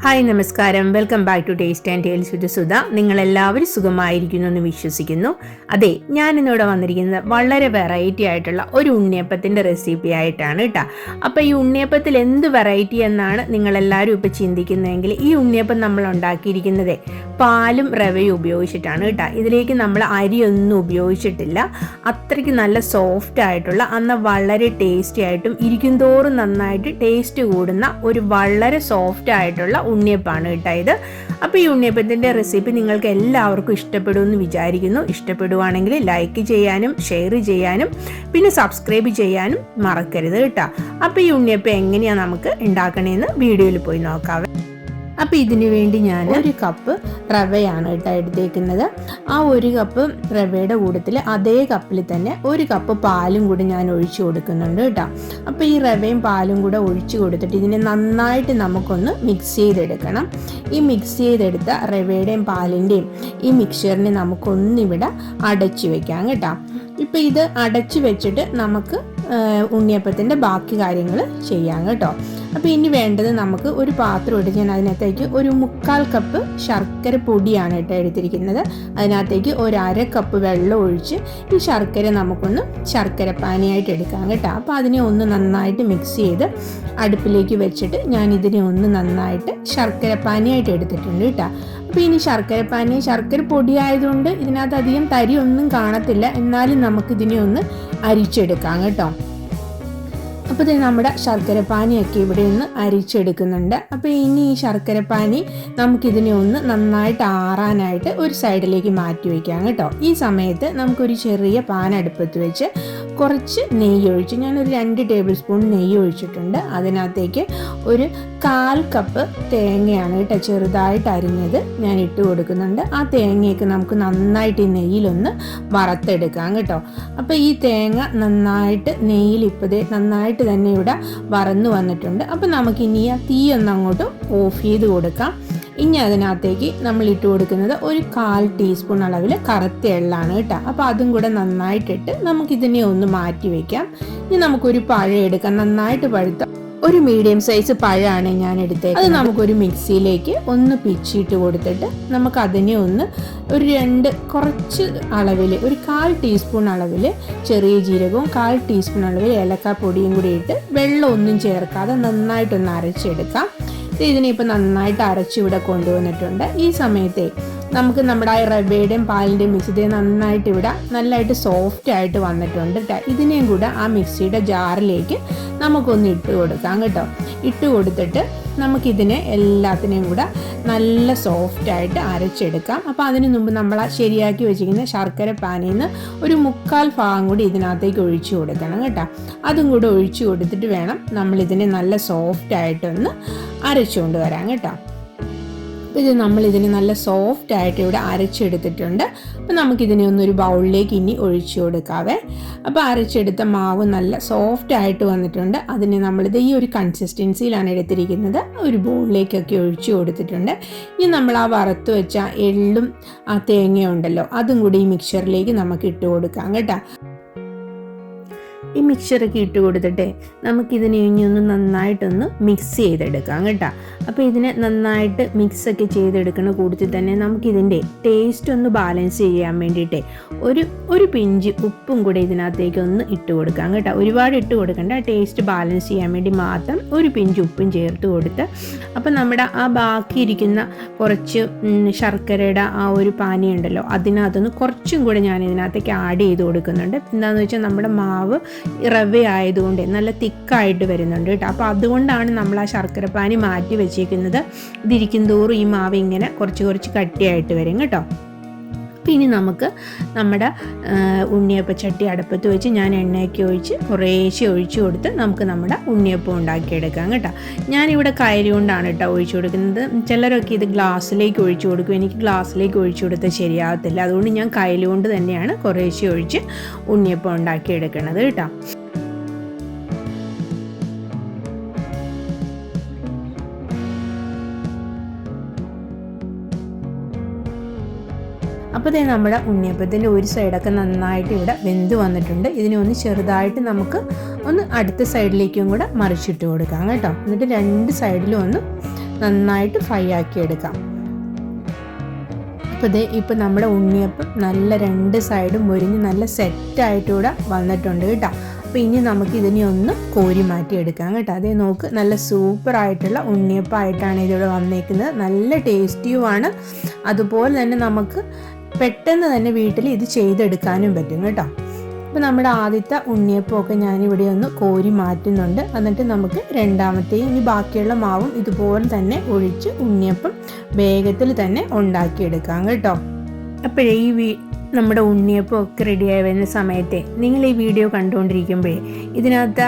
Hi നമസ്കാരം, welcome back to taste and tales with Sudha. നിങ്ങളെല്ലാവരും സുഖമായിരിക്കുന്നു എന്ന് വിശ്വസിക്കുന്നു. അതെ, ഞാൻ ഇന്നിവിടെ വന്നിരിക്കുന്നത് വളരെ വെറൈറ്റി ആയിട്ടുള്ള ഒരു ഉണ്ണിയപ്പത്തിൻ്റെ റെസിപ്പി ആയിട്ടാണ് കേട്ടോ. അപ്പോൾ ഈ ഉണ്ണിയപ്പത്തിൽ എന്ത് വെറൈറ്റി എന്നാണ് നിങ്ങളെല്ലാവരും ഇപ്പോൾ ചിന്തിക്കുന്നതെങ്കിൽ, ഈ ഉണ്ണിയപ്പം നമ്മൾ ഉണ്ടാക്കിയിരിക്കുന്നത് പാലും റവയും ഉപയോഗിച്ചിട്ടാണ് കേട്ടോ. ഇതിലേക്ക് നമ്മൾ അരിയൊന്നും ഉപയോഗിച്ചിട്ടില്ല. അത്രയ്ക്ക് നല്ല സോഫ്റ്റ് ആയിട്ടുള്ള, എന്നാൽ വളരെ ടേസ്റ്റി ആയിട്ടും ഇരിക്കും തോറും നന്നായിട്ട് ടേസ്റ്റ് കൂടുന്ന ഒരു വളരെ സോഫ്റ്റ് ആയിട്ടുള്ള ഉണ്ണിയപ്പാണ് കേട്ടോ ഇത്. അപ്പോൾ ഈ ഉണ്ണിയപ്പത്തിൻ്റെ റെസിപ്പി നിങ്ങൾക്ക് എല്ലാവർക്കും ഇഷ്ടപ്പെടുമെന്ന് വിചാരിക്കുന്നു. ഇഷ്ടപ്പെടുവാണെങ്കിൽ ലൈക്ക് ചെയ്യാനും ഷെയർ ചെയ്യാനും പിന്നെ സബ്സ്ക്രൈബ് ചെയ്യാനും മറക്കരുത് കേട്ടോ. അപ്പോൾ ഈ ഉണ്ണിയപ്പം എങ്ങനെയാണ് നമുക്ക് ഉണ്ടാക്കണേന്ന് വീഡിയോയിൽ പോയി നോക്കാം. അപ്പോൾ ഇതിനു വേണ്ടി ഞാൻ ഒരു കപ്പ് റവയാണ് കേട്ടോ എടുത്തേക്കുന്നത്. ആ ഒരു കപ്പ് റവയുടെ കൂട്ടത്തിൽ അതേ കപ്പിൽ തന്നെ ഒരു കപ്പ് പാലും കൂടി ഞാൻ ഒഴിച്ചു കൊടുക്കുന്നുണ്ട് കേട്ടോ. അപ്പോൾ ഈ റവയും പാലും കൂടെ ഒഴിച്ചു കൊടുത്തിട്ട് ഇതിനെ നന്നായിട്ട് നമുക്കൊന്ന് മിക്സ് ചെയ്തെടുക്കണം. ഈ മിക്സ് ചെയ്തെടുത്ത റവയുടെയും പാലിൻ്റെയും ഈ മിക്സ്ചറിനെ നമുക്കൊന്നിവിടെ അടച്ചു വെക്കാം കേട്ടോ. ഇപ്പോൾ ഇത് അടച്ചു വെച്ചിട്ട് നമുക്ക് ഉണ്ണിയപ്പത്തിൻ്റെ ബാക്കി കാര്യങ്ങൾ ചെയ്യാം കേട്ടോ. അപ്പോൾ ഇനി വേണ്ടത്, നമുക്ക് ഒരു പാത്രം എടുത്ത് ഞാൻ അതിനകത്തേക്ക് ഒരു 1/4 കപ്പ് ശർക്കര പൊടിയാണ് കേട്ടോ എടുത്തിരിക്കുന്നത്. അതിനകത്തേക്ക് ഒരു 1/2 കപ്പ് വെള്ളം ഒഴിച്ച് ഈ ശർക്കര നമുക്കൊന്ന് ശർക്കര പാനിയായിട്ട് എടുക്കാം കേട്ടോ. അപ്പോൾ അതിനെ ഒന്ന് നന്നായിട്ട് മിക്സ് ചെയ്ത് അടുപ്പിലേക്ക് വെച്ചിട്ട് ഞാൻ ഇതിനെ ഒന്ന് നന്നായിട്ട് ശർക്കര പാനിയായിട്ട് എടുത്തിട്ടുണ്ട് കേട്ടോ. അപ്പോൾ ഇനി ശർക്കര പൊടി ആയതുകൊണ്ട് ഇതിനകത്ത് അധികം തരി ഒന്നും കാണത്തില്ല, എന്നാലും നമുക്കിതിനെ ഒന്ന് അരിച്ചെടുക്കാം കേട്ടോ. അപ്പോൾ നമ്മുടെ ശർക്കരപ്പാനിയൊക്കെ ഇവിടെ ഒന്ന് അരിച്ചെടുക്കുന്നുണ്ട്. അപ്പോൾ ഇനി ഈ ശർക്കരപ്പാനി നമുക്കിതിനെ ഒന്ന് നന്നായിട്ട് ആറാനായിട്ട് ഒരു സൈഡിലേക്ക് മാറ്റി വയ്ക്കാം കേട്ടോ. ഈ സമയത്ത് നമുക്കൊരു ചെറിയ പാൻ അടുപ്പത്ത് വെച്ച് കുറച്ച് നെയ്യ് ഒഴിച്ച്, ഞാനൊരു 2 ടേബിൾ സ്പൂൺ നെയ്യ് ഒഴിച്ചിട്ടുണ്ട്. അതിനകത്തേക്ക് ഒരു 1/4 കപ്പ് തേങ്ങയാണ് കേട്ടോ ചെറുതായിട്ട് അരിഞ്ഞത് ഞാൻ ഇട്ട് കൊടുക്കുന്നുണ്ട്. ആ തേങ്ങയൊക്കെ നമുക്ക് നന്നായിട്ട് ഈ നെയ്യിലൊന്ന് വറുത്തെടുക്കാം കേട്ടോ. അപ്പോൾ ഈ തേങ്ങ നന്നായിട്ട് നെയ്യിൽ ഇപ്പോഴേ നന്നായിട്ട് തന്നെ ഇവിടെ വറന്നു വന്നിട്ടുണ്ട്. അപ്പോൾ നമുക്കിനി ആ തീ ഒന്ന് അങ്ങോട്ട് ഓഫ് ചെയ്ത് കൊടുക്കാം. ഇനി അതിനകത്തേക്ക് നമ്മൾ ഇട്ട് കൊടുക്കുന്നത് ഒരു 1/4 ടീസ്പൂൺ അളവിൽ കറുത്ത എള്ളാണ് കേട്ടോ. അപ്പോൾ അതും കൂടെ നന്നായിട്ടിട്ട് നമുക്കിതിനെ ഒന്ന് മാറ്റി വയ്ക്കാം. ഇനി നമുക്കൊരു പഴം എടുക്കാം, നന്നായിട്ട് പഴുത്ത ഒരു മീഡിയം സൈസ് പഴമാണ് ഞാൻ എടുത്തത്. അത് നമുക്കൊരു മിക്സിയിലേക്ക് ഒന്ന് പിച്ചിട്ട് കൊടുത്തിട്ട് നമുക്ക് അതിനെ ഒന്ന് ഒരു കുറച്ച് അളവിൽ ഒരു 1/4 ടീസ്പൂൺ അളവിൽ ചെറിയ ജീരകവും 1/4 ടീസ്പൂൺ അളവിൽ ഏലക്കാപ്പൊടിയും കൂടി ഇട്ട് വെള്ളം ഒന്നും ചേർക്കാതെ നന്നായിട്ടൊന്ന് അരച്ചെടുക്കാം. ഇതിനെ ഇപ്പോൾ നന്നായിട്ട് അരച്ചിവിടെ കൊണ്ടുവന്നിട്ടുണ്ട്. ഈ സമയത്തെ നമുക്ക് നമ്മുടെ ആ റവയുടെയും പാലിൻ്റെയും മിക്സ് നന്നായിട്ട് ഇവിടെ നല്ലതായിട്ട് സോഫ്റ്റ് ആയിട്ട് വന്നിട്ടുണ്ട് കേട്ടോ. ഇതിനെയും കൂടെ ആ മിക്സിയുടെ ജാറിലേക്ക് നമുക്കൊന്ന് ഇട്ട് കൊടുക്കാം കേട്ടോ. ഇട്ട് കൊടുത്തിട്ട് നമുക്കിതിനെ എല്ലാത്തിനെയും കൂടെ നല്ല സോഫ്റ്റായിട്ട് അരച്ചെടുക്കാം. അപ്പോൾ അതിന് മുമ്പ് നമ്മൾ ശരിയാക്കി വെച്ചിരിക്കുന്ന ശർക്കര പാനിൽ നിന്ന് ഒരു 1/4 ഭാഗം കൂടി ഇതിനകത്തേക്ക് ഒഴിച്ചു കൊടുക്കണം കേട്ടോ. അതും കൂടെ ഒഴിച്ചു കൊടുത്തിട്ട് വേണം നമ്മളിതിനെ നല്ല സോഫ്റ്റായിട്ടൊന്ന് അരച്ചുകൊണ്ട് വരാം കേട്ടോ. അപ്പോൾ നമ്മളിതിനെ നല്ല സോഫ്റ്റായിട്ട് ഇവിടെ അരച്ചെടുത്തിട്ടുണ്ട്. അപ്പോൾ നമുക്കിതിനെ ഒന്നൊരു ബൗളിലേക്ക് ഇനി ഒഴിച്ചു കൊടുക്കാവേ. അപ്പോൾ അരച്ചെടുത്ത മാവ് നല്ല സോഫ്റ്റായിട്ട് വന്നിട്ടുണ്ട്. അതിനെ നമ്മളിത് ഈ ഒരു കൺസിസ്റ്റൻസിയിലാണ് എടുത്തിരിക്കുന്നത്. ഒരു ബൗളിലേക്കൊക്കെ ഒഴിച്ചു കൊടുത്തിട്ടുണ്ട്. ഇനി നമ്മൾ ആ വറുത്ത് വെച്ച എള്ളും ആ തേങ്ങയുണ്ടല്ലോ, അതും കൂടി ഈ മിക്സറിലേക്ക് നമുക്ക് ഇട്ട് കൊടുക്കാം കേട്ടോ. ഈ മിക്സറൊക്കെ ഇട്ട് കൊടുത്തിട്ട് നമുക്കിതിനെ ഇനി ഒന്ന് നന്നായിട്ടൊന്ന് മിക്സ് ചെയ്തെടുക്കാം കേട്ടോ. അപ്പോൾ ഇതിനെ നന്നായിട്ട് മിക്സൊക്കെ ചെയ്തെടുക്കുന്ന കൂട്ടത്തിൽ തന്നെ നമുക്കിതിൻ്റെ ടേസ്റ്റ് ഒന്ന് ബാലൻസ് ചെയ്യാൻ വേണ്ടിയിട്ട് ഒരു പിഞ്ച് ഉപ്പും കൂടെ ഇതിനകത്തേക്ക് ഒന്ന് ഇട്ട് കൊടുക്കാം കേട്ടോ. ഒരുപാട് ഇട്ട് കൊടുക്കണ്ട, ടേസ്റ്റ് ബാലൻസ് ചെയ്യാൻ വേണ്ടി മാത്രം ഒരു പിഞ്ച് ഉപ്പും ചേർത്ത് കൊടുത്ത്, അപ്പോൾ നമ്മുടെ ആ ബാക്കിയിരിക്കുന്ന കുറച്ച് ശർക്കരയുടെ ആ ഒരു പാനി ഉണ്ടല്ലോ, അതിനകത്തൊന്ന് കുറച്ചും കൂടെ ഞാൻ ഇതിനകത്തേക്ക് ആഡ് ചെയ്ത് കൊടുക്കുന്നുണ്ട്. എന്താണെന്ന് വെച്ചാൽ നമ്മുടെ മാവ് റവ ആയതുകൊണ്ട് നല്ല തിക്കായിട്ട് വരുന്നുണ്ട് കേട്ടോ. അപ്പോൾ അതുകൊണ്ടാണ് നമ്മൾ ആ ശർക്കര പാനി മാറ്റി വെച്ചേക്കുന്നത്. ഇതിരിക്കും തോറും ഈ മാവ് ഇങ്ങനെ കുറച്ച് കട്ടിയായിട്ട് വരും കേട്ടോ. ഇനി നമുക്ക് നമ്മുടെ ഉണ്ണിയപ്പച്ചട്ടി അടുപ്പത്ത് വെച്ച് ഞാൻ എണ്ണയൊക്കെ ഒഴിച്ച് കുറേശ്ശെ ഒഴിച്ചു കൊടുത്ത് നമുക്ക് നമ്മുടെ ഉണ്ണിയപ്പം ഉണ്ടാക്കിയെടുക്കാം കേട്ടോ. ഞാനിവിടെ കയറി കൊണ്ടാണ് കേട്ടോ ഒഴിച്ചു കൊടുക്കുന്നത്. ചിലരൊക്കെ ഇത് ഗ്ലാസ്സിലേക്ക് ഒഴിച്ചു കൊടുക്കും. എനിക്ക് ഗ്ലാസ്സിലേക്ക് ഒഴിച്ചു കൊടുത്താൽ ശരിയാകത്തില്ല. അതുകൊണ്ട് ഞാൻ കയ്യിൽ കൊണ്ട് തന്നെയാണ് കുറേശ്ശെ ഒഴിച്ച് ഉണ്ണിയപ്പം ഉണ്ടാക്കിയെടുക്കുന്നത് കേട്ടോ. അപ്പോൾ നമ്മുടെ ഉണ്ണിയപ്പത്തിൻ്റെ ഒരു സൈഡൊക്കെ നന്നായിട്ട് ഇവിടെ വെന്ത് വന്നിട്ടുണ്ട്. ഇതിനെ ഒന്ന് ചെറുതായിട്ട് നമുക്ക് ഒന്ന് അടുത്ത സൈഡിലേക്കും കൂടെ മറിച്ചിട്ട് കൊടുക്കാം കേട്ടോ. എന്നിട്ട് 2 സൈഡിലും ഒന്ന് നന്നായിട്ട് ഫ്രൈ ആക്കി എടുക്കാം. അപ്പോൾ ഇപ്പോൾ നമ്മുടെ ഉണ്ണിയപ്പം നല്ല 2 സൈഡും മുരിഞ്ഞ് നല്ല സെറ്റായിട്ട് ഇവിടെ വന്നിട്ടുണ്ട് കേട്ടോ. അപ്പോൾ ഇനി നമുക്ക് ഇതിനെ ഒന്ന് കോരി മാറ്റി എടുക്കാം കേട്ടോ. അതേ നോക്ക്, നല്ല സൂപ്പറായിട്ടുള്ള ഉണ്ണിയപ്പമായിട്ടാണ് ഇതിവിടെ വന്നേക്കുന്നത്. നല്ല ടേസ്റ്റിയുമാണ്. അതുപോലെ തന്നെ നമുക്ക് പെട്ടെന്ന് തന്നെ വീട്ടിൽ ഇത് ചെയ്തെടുക്കാനും പറ്റും കേട്ടോ. അപ്പോൾ നമ്മുടെ ആദ്യത്തെ ഉണ്ണിയപ്പമൊക്കെ ഞാനിവിടെ ഒന്ന് കോരി മാറ്റുന്നുണ്ട്. എന്നിട്ട് നമുക്ക് രണ്ടാമത്തെയും ഇനി ബാക്കിയുള്ള മാവും ഇതുപോലെ തന്നെ ഒഴിച്ച് ഉണ്ണിയപ്പം വേഗത്തിൽ തന്നെ ഉണ്ടാക്കിയെടുക്കാം കേട്ടോ. അപ്പോഴേ നമ്മുടെ ഉണ്ണിയപ്പം ഒക്കെ റെഡിയായി വരുന്ന സമയത്തെ നിങ്ങൾ ഈ വീഡിയോ കണ്ടുകൊണ്ടിരിക്കുമ്പോഴേ ഇതിനകത്ത്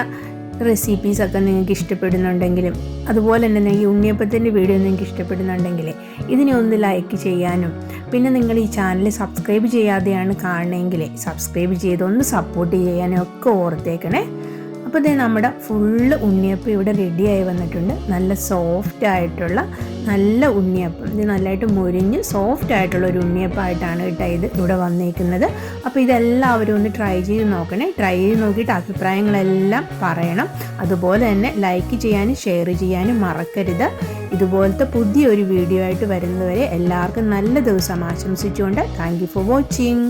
റെസിപ്പീസൊക്കെ നിങ്ങൾക്ക് ഇഷ്ടപ്പെടുന്നുണ്ടെങ്കിലും അതുപോലെ തന്നെ ഈ ഉണ്ണിയപ്പത്തിൻ്റെ വീഡിയോ നിങ്ങൾക്ക് ഇഷ്ടപ്പെടുന്നുണ്ടെങ്കിൽ ഇതിനെ ഒന്ന് ലൈക്ക് ചെയ്യാനും പിന്നെ നിങ്ങൾ ഈ ചാനൽ സബ്സ്ക്രൈബ് ചെയ്യാതെയാണ് കാണണമെങ്കിൽ സബ്സ്ക്രൈബ് ചെയ്തൊന്ന് സപ്പോർട്ട് ചെയ്യാനും ഒക്കെ ഓർത്തേക്കണേ. അപ്പോൾ ഇതേ നമ്മുടെ ഫുള്ള് ഉണ്ണിയപ്പം ഇവിടെ റെഡിയായി വന്നിട്ടുണ്ട്. നല്ല സോഫ്റ്റ് ആയിട്ടുള്ള നല്ല ഉണ്ണിയപ്പം, ഇത് നല്ലതായിട്ട് മുരിഞ്ഞ് സോഫ്റ്റ് ആയിട്ടുള്ള ഒരു ഉണ്ണിയപ്പമായിട്ടാണ് കേട്ടോ ഇത് ഇവിടെ വന്നേക്കുന്നത്. അപ്പോൾ ഇതെല്ലാവരും ഒന്ന് ട്രൈ ചെയ്ത് നോക്കണേ. ട്രൈ ചെയ്ത് നോക്കിയിട്ട് അഭിപ്രായങ്ങളെല്ലാം പറയണം. അതുപോലെ തന്നെ ലൈക്ക് ചെയ്യാനും ഷെയർ ചെയ്യാനും മറക്കരുത്. ഇതുപോലത്തെ പുതിയൊരു വീഡിയോ ആയിട്ട് വരുന്നതുവരെ എല്ലാവർക്കും നല്ല ദിവസം ആശംസിച്ചുകൊണ്ട് താങ്ക് യു ഫോർ വാച്ചിങ്.